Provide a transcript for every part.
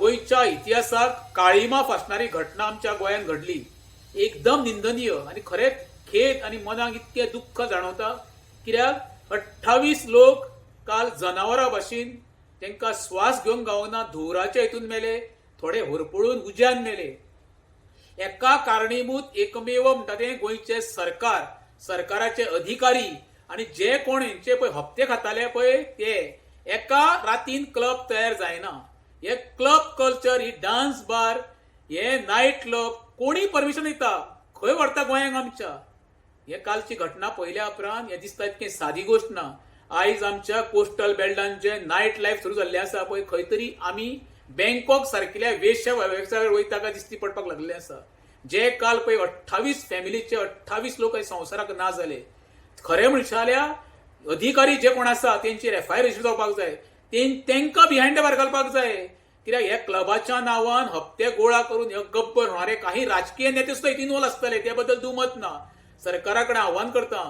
गोयच्या इतिहासाक काळिमा फासणारी घटना आमच्या गोंयांत घडली. एकदम निंदनीय आणि खरे खेद आणि मनाक इतके दुःख जाणवता. कित्याक 28 लोक काल जनावरां भाशेन तांकां श्वास घेवंक गावना धुवराच्या हितून मेले, थोडे होरपळून उज्यान मेले. एका कारणीभूत एकमेव म्हणटा ते गोंयचे सरकार, सरकाराचे अधिकारी आणि जे कोण हेंचे पळय हप्ते खाताले पळय ते एका रातीन क्लब तयार जायना. हे क्लब कल्चर, ही डान्स बार, हे नाईट क्लब कोणी परमिशन दिता? खंय व्हरता गोंयांक आमच्या? हे कालची घटना पळयल्या उपरांत हे दिसता इतकी सादी गोष्ट ना. आयज आमच्या कोस्टल बेल्टान जे नाईट लायफ सुरू जाल्ले आसा पळय, खंय तरी आमी बँकॉक सारकिल्या वेश्या वेवसायार वयता काय दिसती पडपाक लागले आसा. जे काल पळय 28 फॅमिलीचे 28 लोक संवसाराक ना जाले. खरे म्हणशाल्या अधिकारी जे कोण आसा तेंचेर FIR रजिस्टर जावपाक जाय, तांकां बिहायंड द बार घालपाक जाय. कित्याक ह्या क्लबाच्या नांवान हप्ते गोळा करून हे गब्बर होणारे काही राजकीय नेते सुद्धा इन्वॉल्व आसतले, त्या बद्दल दुमत ना. सरकारा कडेन आव्हान करता,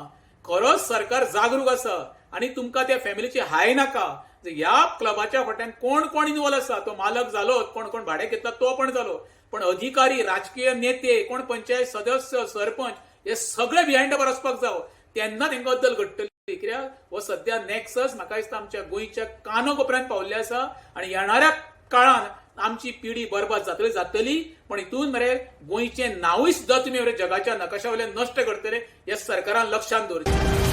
खरोच सरकार जागरूक आसा आणि तुमकां त्या फॅमिलीची हाय नाका. ह्या क्लबाच्या फाटल्यान कोण कोण इन्वॉल्व आसा, तो मालक जालो, कोण कोण भाडे घेतला तो पण जालो, पण अधिकारी, राजकीय नेते, कोण पंचायत सदस्य, सरपंच हे सगळे बिहायंड द बार वचपाक जावो, तेन्ना तांकां अद्दल घडटली. कित्याक हो सध्या नेक्सस म्हाका दिसता आमच्या गोंयच्या कानो कोपऱ्यांत पावल्ले आसा आणि येणाऱ्या काळान आमची पिढी बरबाद जातली. पण हितून मरे गोंयचें नांवूय सुद्धा तुमी जगाच्या नकाशा वयल्यान नश्ट करतले, हे सरकारान लक्षांत दवरचें.